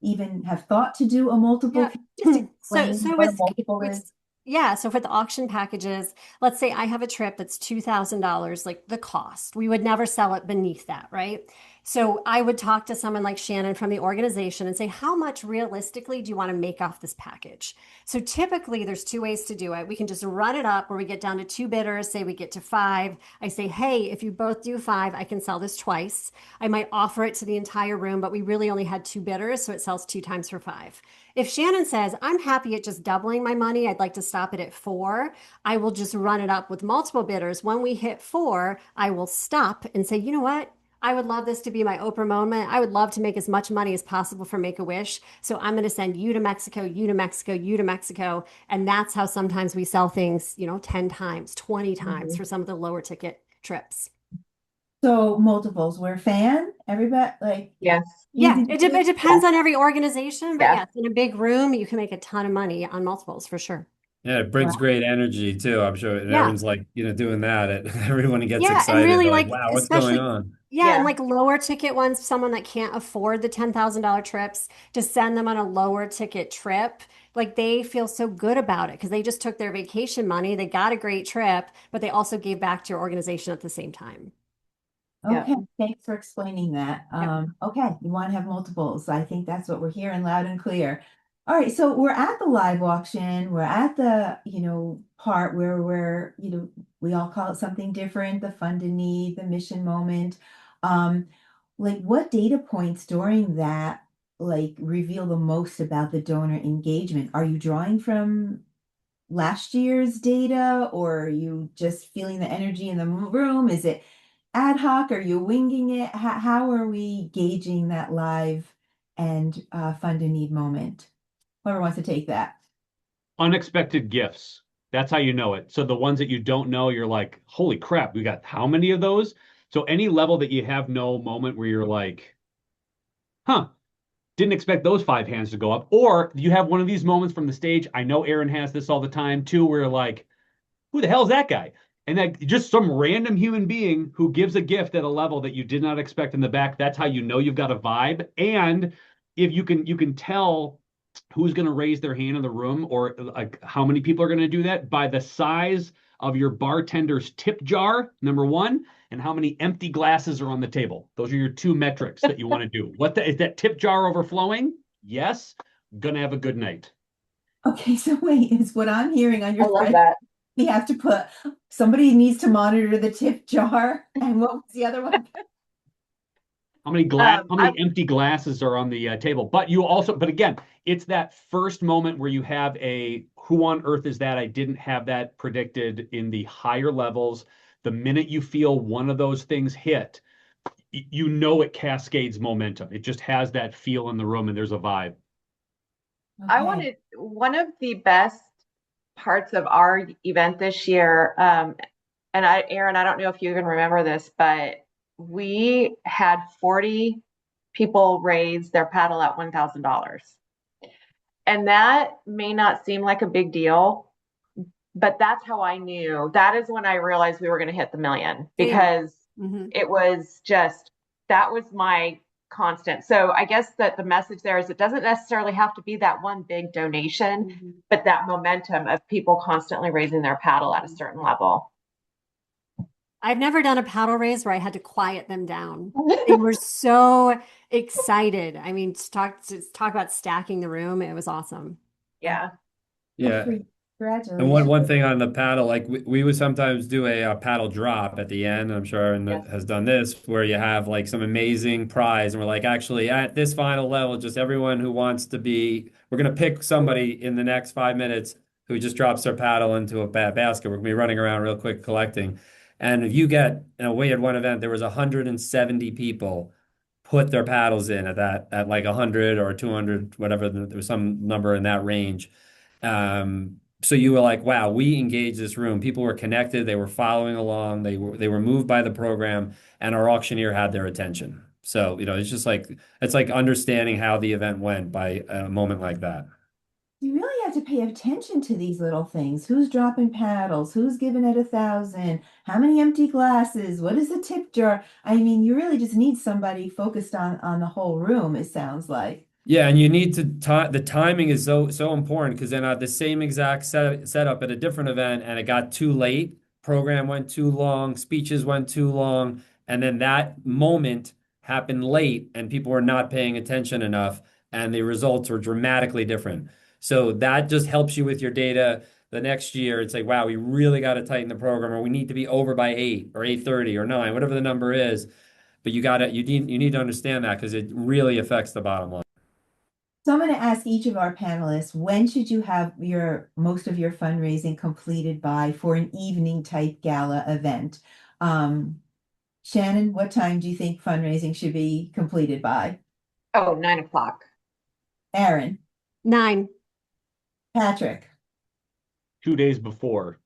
even have thought to do a multiple.
Yeah.
Can you just
So
explain
so
what a
with
multiple is?
with yeah, so for the auction packages, let's say I have a trip that's $2,000, like the cost. We would never sell it beneath that, right? So I would talk to someone like Shannon from the organization and say, how much realistically do you want to make off this package? So typically there's two ways to do it. We can just run it up where we get down to two bidders, say we get to five. I say, hey, if you both do five, I can sell this twice. I might offer it to the entire room, but we really only had two bidders, so it sells 2 times for five. If Shannon says, I'm happy at just doubling my money, I'd like to stop it at four, I will just run it up with multiple bidders. When we hit four, I will stop and say, you know what? I would love this to be my Oprah moment. I would love to make as much money as possible for Make a Wish. So I'm going to send you to Mexico, you to Mexico, you to Mexico. And that's how sometimes we sell things, 10 times, 20 times
Mhm.
for some of the lower ticket trips.
So multiples, we're a fan, everybody, like
Yes.
Yeah,
easy to do.
it depends on every organization, but
Yes.
yes, in a big room, you can make a ton of money on multiples for sure.
Yeah, it brings great energy too. I'm sure. And
Yeah.
everyone's like, doing that. Everyone gets
Yeah, and
excited.
really
They're like,
like
wow, what's going
especially
on?
yeah, and
Yeah.
like lower ticket ones, someone that can't afford the $10,000 trips to send them on a lower ticket trip, like they feel so good about it because they just took their vacation money, they got a great trip, but they also gave back to your organization at the same time.
Yeah.
Okay, thanks for explaining that.
Yep.
Okay, you want to have multiples. I think that's what we're hearing loud and clear. All right, so we're at the live auction. We're at the, part where we all call it something different, the fund and need, the mission moment. Um, like what data points during that like reveal the most about the donor engagement? Are you drawing from last year's data, or are you just feeling the energy in the room? Is it ad hoc? Are you winging it? How are we gauging that live and fund a need moment? Whoever wants to take that.
Unexpected gifts. That's how you know it. So the ones that you don't know, you're like, holy crap, we got how many of those? So any level that you have no moment where you're like, huh, didn't expect those five hands to go up. Or you have one of these moments from the stage. I know Aaron has this all the time too, where you're like, who the hell is that guy? And that just some random human being who gives a gift at a level that you did not expect in the back. That's how you know you've got a vibe. And if you can tell who's going to raise their hand in the room or like how many people are going to do that by the size of your bartender's tip jar, number one, and how many empty glasses are on the table. Those are your two metrics that you want to do. Is that tip jar overflowing? Yes. Gonna have a good night.
Okay, so wait, is what I'm hearing on
I
your
love
thread,
that.
we have to put somebody needs to monitor the tip jar. And what was the other one?
How
I
many empty glasses are on the table? But again, it's that first moment where you have a who on earth is that? I didn't have that predicted in the higher levels. The minute you feel one of those things hit, you know it cascades momentum. It just has that feel in the room and there's a vibe.
I
Okay.
wanted one of the best parts of our event this year. And Aaron, I don't know if you even remember this, but we had 40 people raise their paddle at $1,000. And that may not seem like a big deal, but that's how I knew. That is when I realized we were going to hit the million
Same.
because
Hmm.
it was just, that was my constant. So I guess that the message there is it doesn't necessarily have to be that one big donation, but that momentum of people constantly raising their paddle at a certain level.
I've never done a paddle raise where I had to quiet them down. They were so excited. I mean, to talk about stacking the room, it was awesome.
Yeah.
Good
Yeah.
for you.
And one
Congratulations.
one thing on the paddle, like we would sometimes do a paddle drop at the end. I'm sure Aaron
Yes.
has done this, where you have like some amazing prize, and we're like, actually, at this final level, just everyone who wants to be, we're gonna pick somebody in the next 5 minutes who just drops their paddle into a basket. We're gonna be running around real quick collecting, and if you get, we had one event, there was 170 people put their paddles in at like 100 or 200, whatever. There was some number in that range. So you were like, wow, we engaged this room. People were connected, they were following along, they were moved by the program, and our auctioneer had their attention. So, it's just like it's like understanding how the event went by a moment like that.
You really have to pay attention to these little things. Who's dropping paddles? Who's giving it 1,000? How many empty glasses? What is the tip jar? I mean, you really just need somebody focused on the whole room, it sounds like.
Yeah, and you need to the timing is so important because then at the same exact setup at a different event and it got too late, program went too long, speeches went too long, and then that moment happened late and people were not paying attention enough and the results were dramatically different. So that just helps you with your data the next year. It's like, wow, we really got to tighten the program or we need to be over by 8 or 8:30 or 9, whatever the number is. But you need to understand that because it really affects the bottom line.
So I'm going to ask each of our panelists, when should you have your most of your fundraising completed by for an evening type gala event? Um, Shannon, what time do you think fundraising should be completed by?
Oh, 9 o'clock.
Aaron,
9.
Patrick.
2 days before.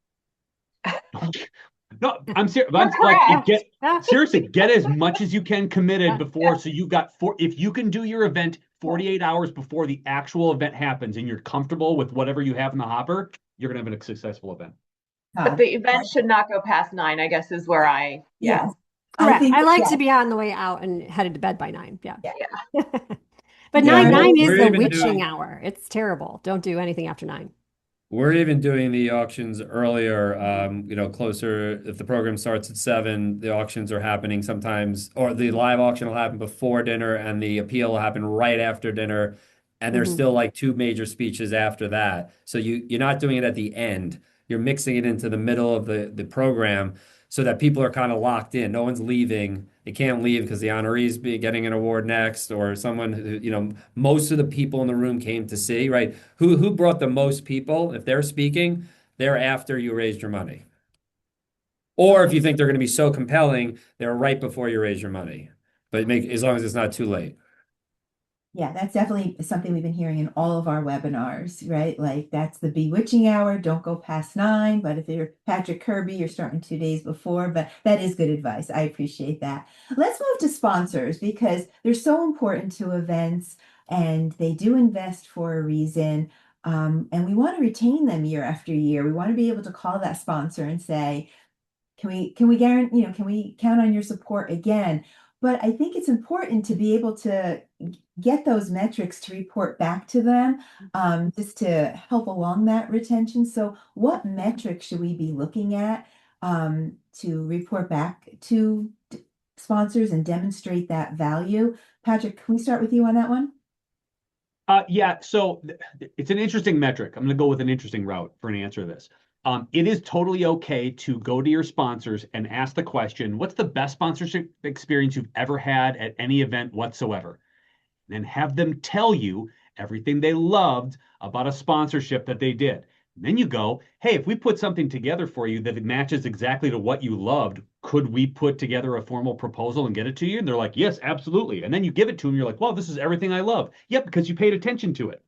No, I'm serious.
You're
I'm like,
correct.
seriously, get as much as you can committed before. So you got if you can do your event 48 hours before the actual event happens and you're comfortable with whatever you have in the hopper, you're gonna have a successful event.
But
Todd.
the event should not go past 9, I guess, is where yes.
Yes, I
Correct.
think
I like to
yes.
be on the way out and headed to bed by 9. Yeah.
Yeah.
Yeah.
But
Yeah,
nine
Aaron,
nine is
we're
the
even
witching
doing
hour. It's terrible. Don't do anything after 9.
We're even doing the auctions earlier, closer. If the program starts at 7, the auctions are happening sometimes, or the live auction will happen before dinner, and the appeal will happen right after dinner. And there's
Hmm.
still like two major speeches after that. So you're not doing it at the end. You're mixing it into the middle of the program. so that people are kind of locked in. No one's leaving. They can't leave because the honorees be getting an award next, or someone who, most of the people in the room came to see, right? Who brought the most people? If they're speaking, they're after you raised your money. Or if
Okay.
you think they're going to be so compelling, they're right before you raise your money. But make as long as it's not too late.
Yeah, that's definitely something we've been hearing in all of our webinars, right? Like that's the bewitching hour. Don't go past 9. But if you're Patrick Kirby, you're starting 2 days before. But that is good advice. I appreciate that. Let's move to sponsors because they're so important to events and they do invest for a reason. And we want to retain them year after year. We want to be able to call that sponsor and say, can we guarantee, can we count on your support again? But I think it's important to be able to get those metrics to report back to them, just to help along that retention. So what metrics should we be looking at to report back to sponsors and demonstrate that value? Patrick, can we start with you on that one?
Yeah, so it's an interesting metric. I'm going to go with an interesting route for an answer to this. It is totally okay to go to your sponsors and ask the question, what's the best sponsorship experience you've ever had at any event whatsoever? And have them tell you everything they loved about a sponsorship that they did. And then you go, hey, if we put something together for you that matches exactly to what you loved, could we put together a formal proposal and get it to you? And they're like, yes, absolutely. And then you give it to them. You're like, well, this is everything I love. Yep, because you paid attention to it.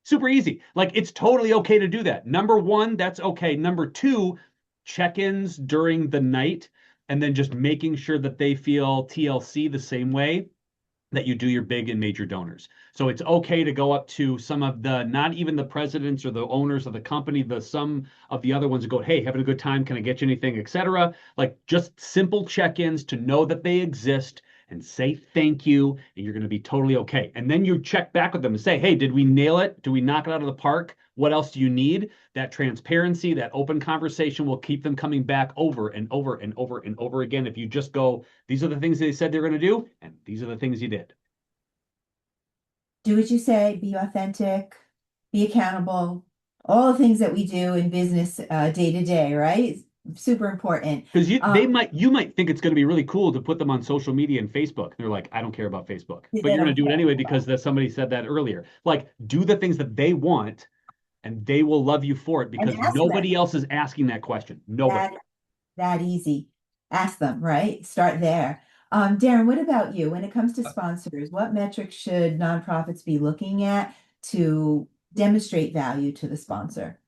Super easy. Like it's totally okay to do that. Number one, that's okay. Number two, check-ins during the night and then just making sure that they feel TLC the same way that you do your big and major donors. So it's okay to go up to some of the, not even the presidents or the owners of the company, some of the other ones that go, hey, having a good time, can I get you anything, etc. Like just simple check-ins to know that they exist and say thank you, and you're going to be totally okay. And then you check back with them and say, hey, did we nail it? Do we knock it out of the park? What else do you need? That transparency, that open conversation will keep them coming back over and over and over and over again. If you just go, these are the things they said they're going to do, and these are the things you did.
Do what you say, be authentic, be accountable, all the things that we do in business day to day, right? Super important.
Because you might think it's going to be really cool to put them on social media and Facebook. They're like, I don't care about Facebook, but
They
you're going
don't
to do it
care.
anyway because somebody said that earlier. Like, do the things that they want, and they will love you for it
And
because
ask them
nobody else is asking that question. Nobody.
that that easy. Ask them, right? Start there. Darren, what about you? When it comes to sponsors, what metrics should nonprofits be looking at to demonstrate value to the sponsor?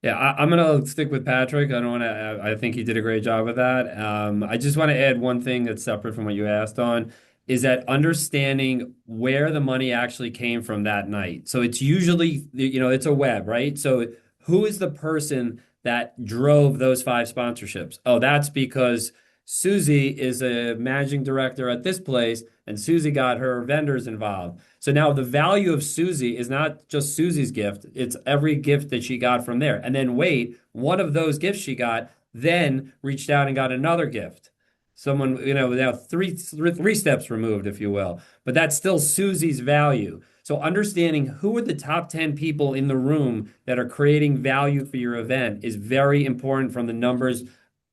Yeah, I'm gonna stick with Patrick. I don't want to. I think he did a great job with that. I just want to add one thing that's separate from what you asked on, is that understanding where the money actually came from that night. So it's usually, it's a web, right? So who is the person that drove those 5 sponsorships? Oh, that's because Susie is a managing director at this place, and Susie got her vendors involved. So now the value of Susie is not just Susie's gift, it's every gift that she got from there. And then wait, one of those gifts she got then reached out and got another gift. Someone, now three steps removed, if you will. But that's still Susie's value. So understanding who are the top 10 people in the room that are creating value for your event is very important from the numbers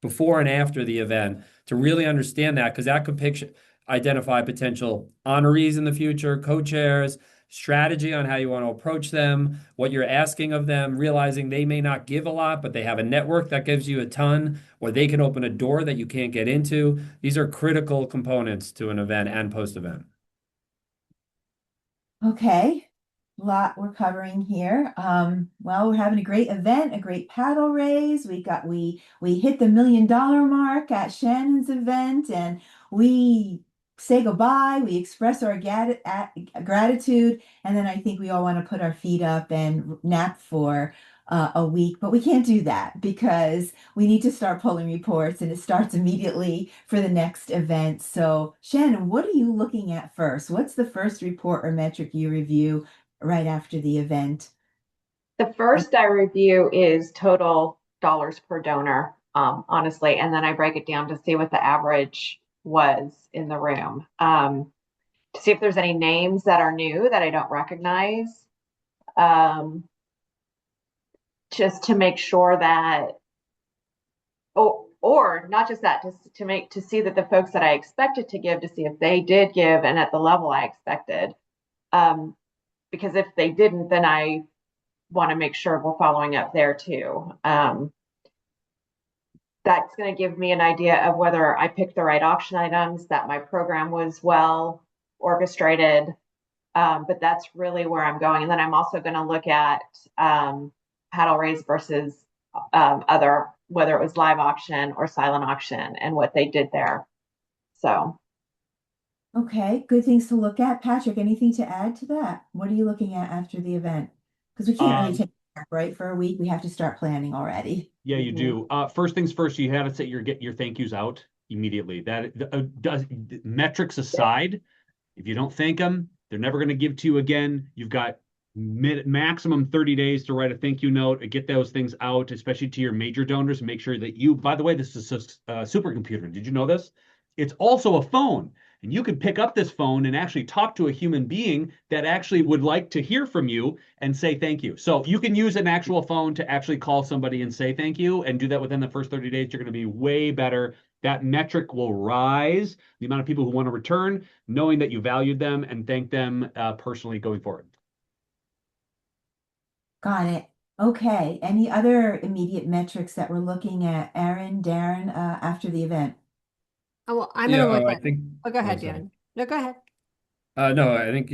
before and after the event to really understand that because that could identify potential honorees in the future, co-chairs, strategy on how you want to approach them, what you're asking of them, realizing they may not give a lot, but they have a network that gives you a ton, or they can open a door that you can't get into. These are critical components to an event and post-event.
Okay, a lot we're covering here. Well, we're having a great event, a great paddle raise. We hit the $1 million mark at Shannon's event, and we say goodbye. We express our gratitude, and then I think we all want to put our feet up and nap for a week, but we can't do that because we need to start pulling reports, and it starts immediately for the next event. So, Shannon, what are you looking at first? What's the first report or metric you review right after the event?
The first I review is total dollars per donor, honestly, and then I break it down to see what the average was in the room, to see if there's any names that are new that I don't recognize, um, just to make sure that or not just that, to see that the folks that I expected to give, to see if they did give and at the level I expected. Um, because if they didn't, then I want to make sure we're following up there too. That's going to give me an idea of whether I picked the right auction items, that my program was well orchestrated. But that's really where I'm going. And then I'm also going to look at paddle raise versus other, whether it was live auction or silent auction, and what they did there. So,
Okay, good things to look at. Patrick, anything to add to that? What are you looking at after the event? Because we can't really
Um,
take a break, right, for a week. We have to start planning already.
yeah, you
mhm.
do. First things first, you had to set your thank yous out immediately. That does metrics aside. If you don't thank them, they're never going to give to you again. You've got maximum 30 days to write a thank you note and get those things out, especially to your major donors. Make sure that you, by the way, this is a supercomputer. Did you know this? It's also a phone. And you can pick up this phone and actually talk to a human being that actually would like to hear from you and say thank you. So you can use an actual phone to actually call somebody and say thank you, and do that within the first 30 days. You're going to be way better. That metric will rise. The amount of people who want to return, knowing that you valued them and thank them personally going forward.
Got it. Okay, any other immediate metrics that we're looking at, Aaron, Darren, after the event?
Oh, well, I'm going
Yeah,
to look
I
at.
think.
Oh, go
Oh,
ahead,
sorry.
Dan. No, go ahead.
No, I think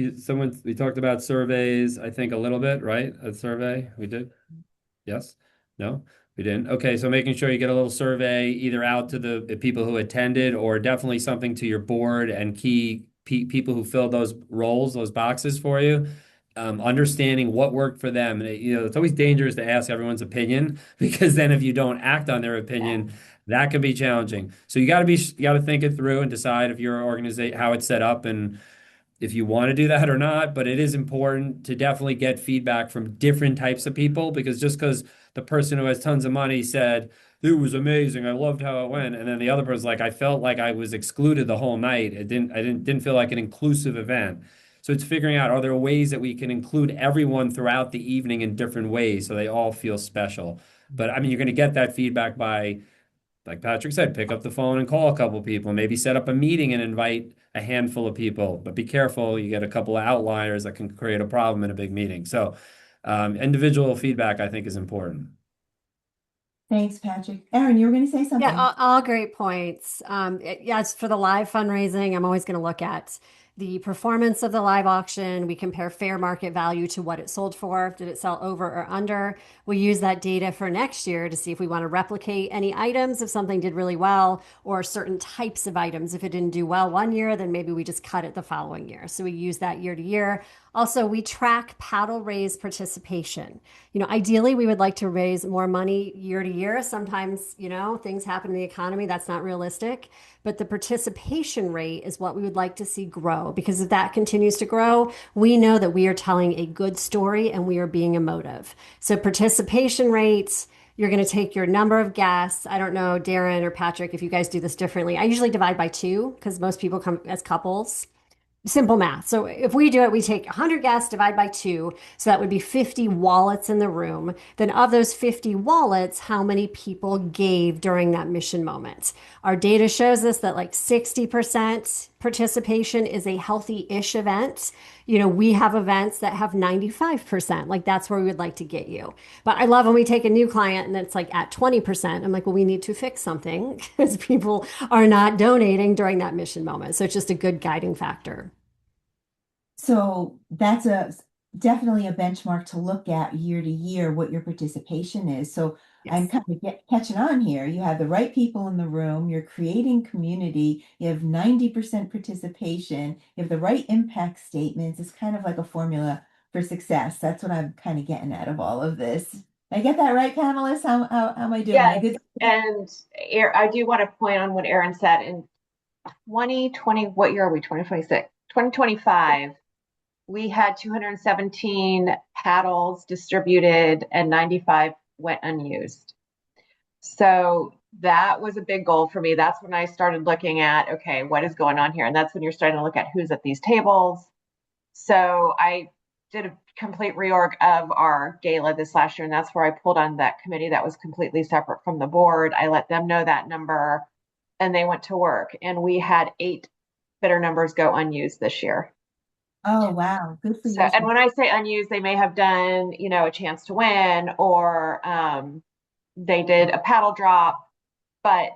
we talked about surveys, I think a little bit, right? A survey we did. Yes? No? We didn't. Okay, so making sure you get a little survey either out to the people who attended, or definitely something to your board and key people who filled those roles, those boxes for you. Understanding what worked for them. And it's always dangerous to ask everyone's opinion because then if you don't act on their opinion, that can be challenging. So you got to think it through and decide if your organization, how it's set up, and if you want to do that or not, but it is important to definitely get feedback from different types of people, because just because the person who has tons of money said, it was amazing, I loved how it went, and then the other person's like, I felt like I was excluded the whole night. I didn't feel like an inclusive event. So it's figuring out, are there ways that we can include everyone throughout the evening in different ways so they all feel special? But I mean, you're going to get that feedback by, like Patrick said, pick up the phone and call a couple people, maybe set up a meeting and invite a handful of people. But be careful, you get a couple of outliers that can create a problem in a big meeting. So, individual feedback, I think, is important.
Thanks, Patrick. Aaron, you were going to say
Yeah,
something.
all great points. Yes, for the live fundraising, I'm always going to look at the performance of the live auction. We compare fair market value to what it sold for. Did it sell over or under? We use that data for next year to see if we want to replicate any items if something did really well, or certain types of items. If it didn't do well one year, then maybe we just cut it the following year. So we use that year to year. Also, we track paddle raise participation. Ideally, we would like to raise more money year to year. Sometimes, things happen in the economy. That's not realistic. But the participation rate is what we would like to see grow, because if that continues to grow, we know that we are telling a good story and we are being emotive. So, participation rates. You're going to take your number of guests. I don't know, Darren or Patrick, if you guys do this differently. I usually divide by two because most people come as couples. Simple math. So if we do it, we take 100 guests, divide by two. So that would be 50 wallets in the room. Then of those 50 wallets, how many people gave during that mission moment? Our data shows us that like 60% participation is a healthy-ish event. We have events that have 95%. Like that's where we would like to get you. But I love when we take a new client and it's like at 20%. I'm like, well, we need to fix something because people are not donating during that mission moment. So it's just a good guiding factor.
So that's definitely a benchmark to look at year to year, what your participation is. So I'm
Yes.
kind of catching on here. You have the right people in the room, you're creating community, you have 90% participation, you have the right impact statements. It's kind of like a formula for success. That's what I'm kind of getting out of all of this. Did I get that right, panelists? How am I doing?
Yes.
I good?
And I do want to point on what Aaron said in 2020. What year are we? 2026, 2025. We had 217 paddles distributed and 95 went unused. So that was a big goal for me. That's when I started looking at, okay, what is going on here? And that's when you're starting to look at who's at these tables. So I did a complete reorg of our gala this last year, and that's where I pulled on that committee that was completely separate from the board. I let them know that number, and they went to work, and we had 8 bidder numbers go unused this year.
Oh, wow. Good for
So,
you.
and when I say unused, they may have done, a chance to win, or they did a paddle drop, but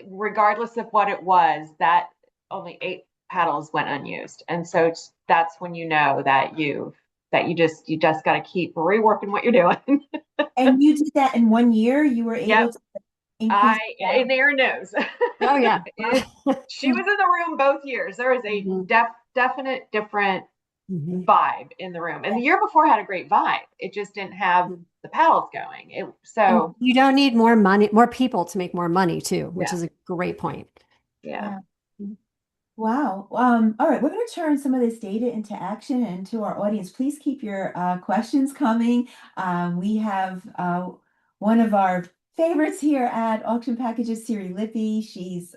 regardless of what it was, that only 8 paddles went unused. And so that's when you know that you just got to keep reworking what you're doing.
And you did that in 1 year? You were able
Yep.
to increase that?
And Aaron knows.
Oh yeah.
She was in the room both years. There was a
Mhm.
definite different
Mhm.
vibe in the room. And the year before had a great vibe. It just didn't have the paddles going.
And
So
you don't need more money, more people to make more money too, which
yeah,
is a great point.
yeah.
Yeah. Wow. All right, we're going to turn some of this data into action and to our audience. Please keep your questions coming. We have one of our favorites here at Auction Packages, Siri Lippy.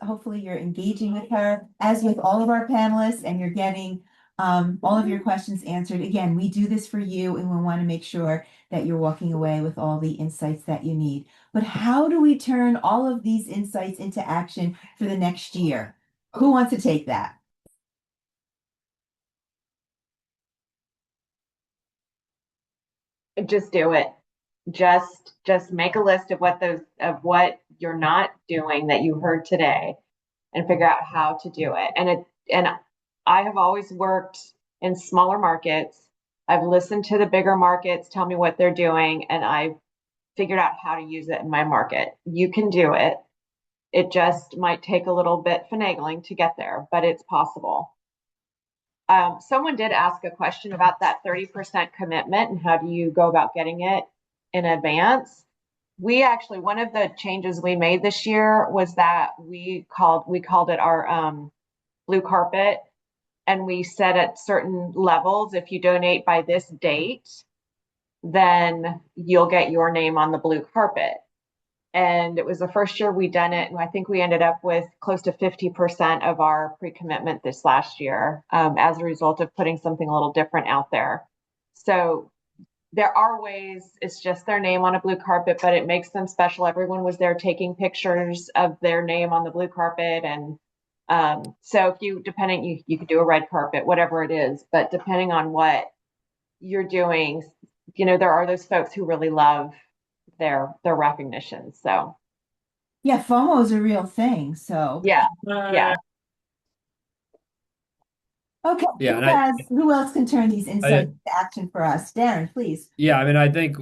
Hopefully you're engaging with her, as with all of our panelists, and you're getting all of your questions answered. Again, we do this for you, and we want to make sure that you're walking away with all the insights that you need. But how do we turn all of these insights into action for the next year? Who wants to take that?
Just do it. Just make a list of what you're not doing that you heard today and figure out how to do it. And I have always worked in smaller markets. I've listened to the bigger markets tell me what they're doing, and I've figured out how to use it in my market. You can do it. It just might take a little bit finagling to get there, but it's possible. Someone did ask a question about that 30% commitment and how do you go about getting it in advance. One of the changes we made this year was that we called it our blue carpet, and we set at certain levels, if you donate by this date, then you'll get your name on the blue carpet. And it was the first year we done it, and I think we ended up with close to 50% of our pre-commitment this last year, as a result of putting something a little different out there. So there are ways. It's just their name on a blue carpet, but it makes them special. Everyone was there taking pictures of their name on the blue carpet, and so if you could do a red carpet, whatever it is, but depending on what you're doing, there are those folks who really love their recognition. So
Yeah, FOMO is a real thing. So,
yeah, yeah.
okay,
Yeah, and
who else can turn these
I
insights into action for us? Darren, please.
Yeah, I mean, I think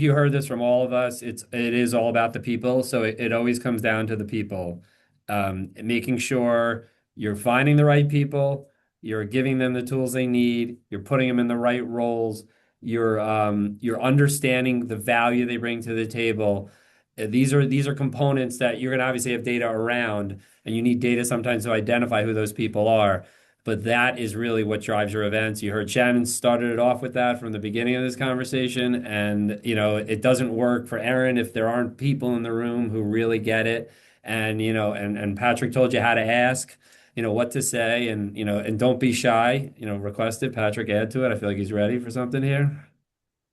you heard this from all of us. It is all about the people. So it always comes down to the people. Making sure you're finding the right people, you're giving them the tools they need, you're putting them in the right roles, you're understanding the value they bring to the table. These are components that you're gonna obviously have data around, and you need data sometimes to identify who those people are. But that is really what drives your events. You heard Shannon started it off with that from the beginning of this conversation. And, it doesn't work for Aaron if there aren't people in the room who really get it. And, and Patrick told you how to ask, what to say, and don't be shy, request it. Patrick, add to it. I feel like he's ready for something here.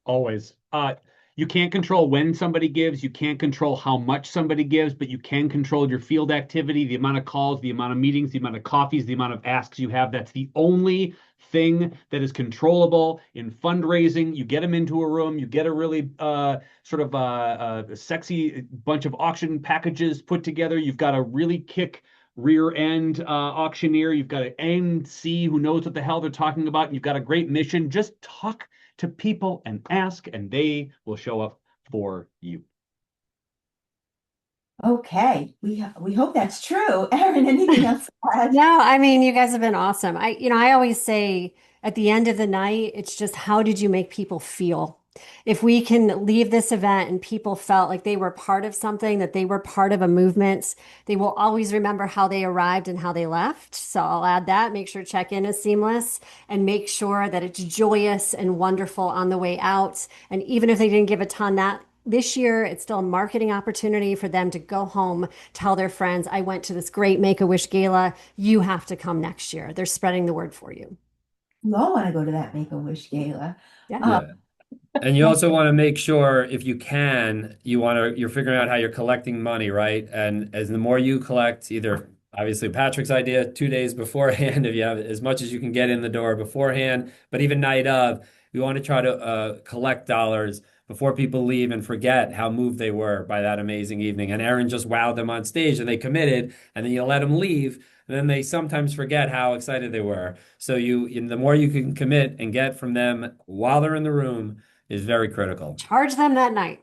Always. You can't control when somebody gives, you can't control how much somebody gives, but you can control your field activity, the amount of calls, the amount of meetings, the amount of coffees, the amount of asks you have. That's the only thing that is controllable in fundraising. You get them into a room, you get a really sexy bunch of auction packages put together. You've got a really kick rear end auctioneer. You've got an MC who knows what the hell they're talking about. And you've got a great mission. Just talk to people and ask, and they will show up for you.
Okay, we hope that's true. Aaron, anything else to add?
No, I mean, you guys have been awesome. I always say at the end of the night, it's just how did you make people feel? If we can leave this event and people felt like they were part of something, that they were part of a movement, they will always remember how they arrived and how they left. So I'll add that, make sure check-in is seamless and make sure that it's joyous and wonderful on the way out. And even if they didn't give a ton that this year, it's still a marketing opportunity for them to go home, tell their friends, I went to this great Make-A-Wish gala. You have to come next year. They're spreading the word for you.
We all want to go to that Make-A-Wish gala.
Yeah.
Um,
Yeah. And you also want to make sure if you can, you're figuring out how you're collecting money, right? And as the more you collect, either obviously Patrick's idea 2 days beforehand, if you have as much as you can get in the door beforehand, but even night of, we want to try to collect dollars before people leave and forget how moved they were by that amazing evening. And Erin just wowed them on stage and they committed, and then you let them leave. And then they sometimes forget how excited they were. So the more you can commit and get from them while they're in the room, is very critical.
Charge them that night.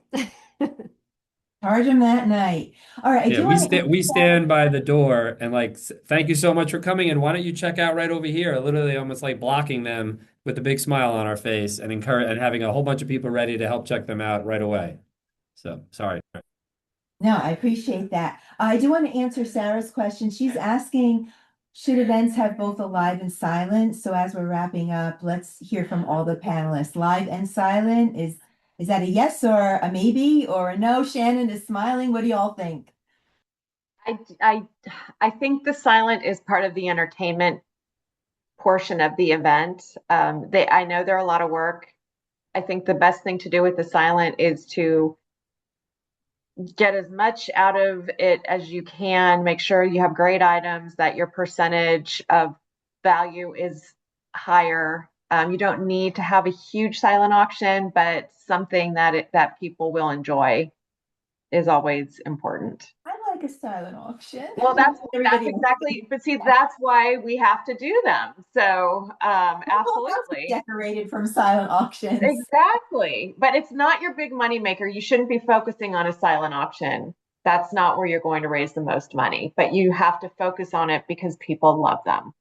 Charge them that night. All right, I
Yeah,
do want to
we stand by the door and like, thank you so much for coming, and why don't you check out right over here? Literally almost like blocking them with a big smile on our face and encourage and having a whole bunch of people ready to help check them out right away. So sorry.
No, I appreciate that. I do want to answer Sarah's question. She's asking, should events have both a live and silent? So as we're wrapping up, let's hear from all the panelists. Live and silent, is that a yes or a maybe or a no? Shannon is smiling. What do y'all think?
I I think the silent is part of the entertainment portion of the event. I know they're a lot of work. I think the best thing to do with the silent is to get as much out of it as you can. Make sure you have great items, that your percentage of value is higher. You don't need to have a huge silent auction, but something that people will enjoy is always important.
I like a silent auction.
Well, that's
Everybody else.
exactly, but see, that's why we have to do them. So, absolutely.
Decorated from silent auctions.
Exactly. But it's not your big money maker. You shouldn't be focusing on a silent auction. That's not where you're going to raise the most money, but you have to focus on it because people love them.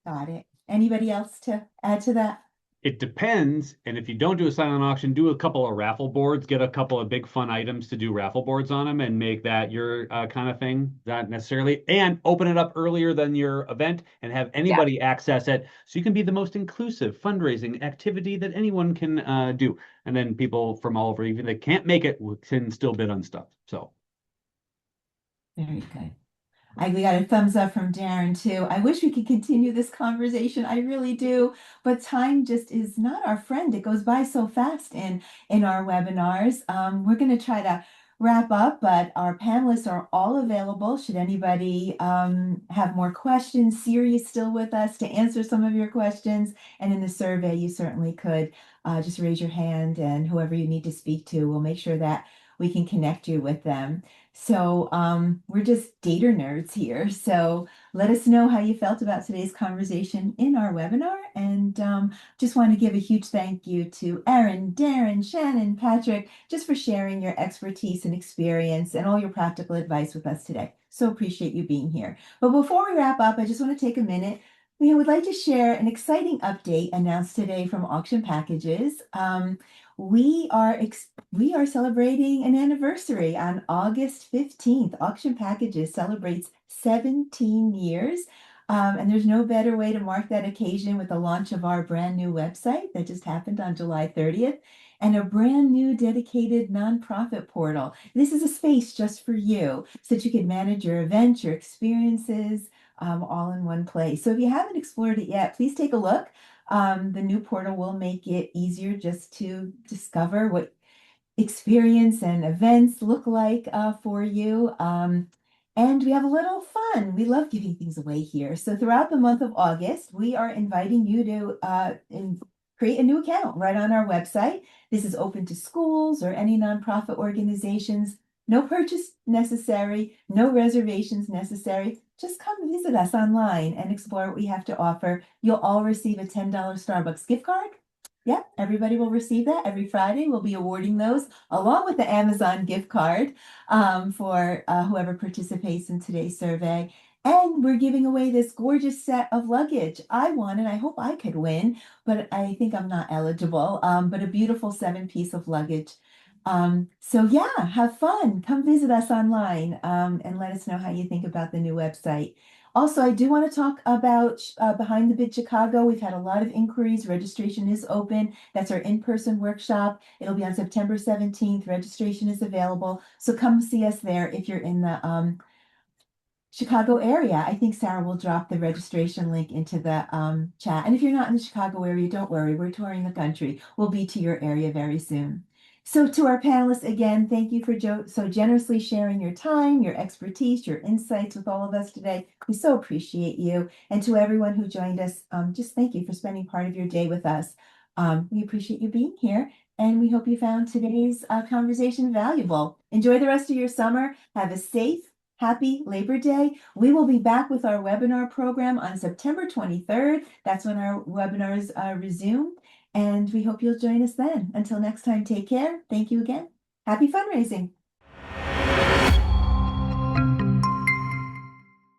Got it. Anybody else to add to that?
It depends. And if you don't do a silent auction, do a couple of raffle boards, get a couple of big fun items to do raffle boards on them and make that your kind of thing. Not necessarily. And open it up earlier than your event and have anybody access it so you can be the most inclusive fundraising activity that anyone can do. And then people from all over, even if they can't make it, can still bid on stuff. So.
Very good. We got a thumbs up from Darren too. I wish we could continue this conversation. I really do, but time just is not our friend. It goes by so fast in our webinars. We're going to try to wrap up, but our panelists are all available. Should anybody have more questions? Siri's still with us to answer some of your questions. And in the survey, you certainly could just raise your hand, and whoever you need to speak to, we'll make sure that we can connect you with them. So we're just data nerds here. So let us know how you felt about today's conversation in our webinar. And just want to give a huge thank you to Erin, Darren, Shannon, Patrick, just for sharing your expertise and experience and all your practical advice with us today. So appreciate you being here. But before we wrap up, I just want to take a minute. We would like to share an exciting update announced today from Auction Packages. We are celebrating an anniversary on August 15th. Auction Packages celebrates 17 years. And there's no better way to mark that occasion with the launch of our brand new website that just happened on July 30th and a brand new dedicated nonprofit portal. This is a space just for you so that you can manage your events, your experiences, all in one place. So if you haven't explored it yet, please take a look. The new portal will make it easier just to discover what experience and events look like for you. And we have a little fun. We love giving things away here. So throughout the month of August, we are inviting you to create a new account right on our website. This is open to schools or any nonprofit organizations. No purchase necessary, no reservations necessary. Just come visit us online and explore what we have to offer. You'll all receive a $10 Starbucks gift card. Yeah, everybody will receive that. Every Friday, we'll be awarding those along with the Amazon gift card for whoever participates in today's survey. And we're giving away this gorgeous set of luggage. I won, and I hope I could win, but I think I'm not eligible. But a beautiful 7-piece of luggage. So yeah, have fun. Come visit us online and let us know how you think about the new website. Also, I do want to talk about Behind the Bid Chicago. We've had a lot of inquiries. Registration is open. That's our in-person workshop. It'll be on September 17th. Registration is available. So come see us there if you're in the Chicago area, I think Sarah will drop the registration link into the chat. And if you're not in the Chicago area, don't worry, we're touring the country. We'll be to your area very soon. So to our panelists, again, thank you for so generously sharing your time, your expertise, your insights with all of us today. We so appreciate you. And to everyone who joined us, just thank you for spending part of your day with us. We appreciate you being here, and we hope you found today's conversation valuable. Enjoy the rest of your summer. Have a safe, happy Labor Day. We will be back with our webinar program on September 23rd. That's when our webinars resume. And we hope you'll join us then. Until next time, take care. Thank you again. Happy fundraising.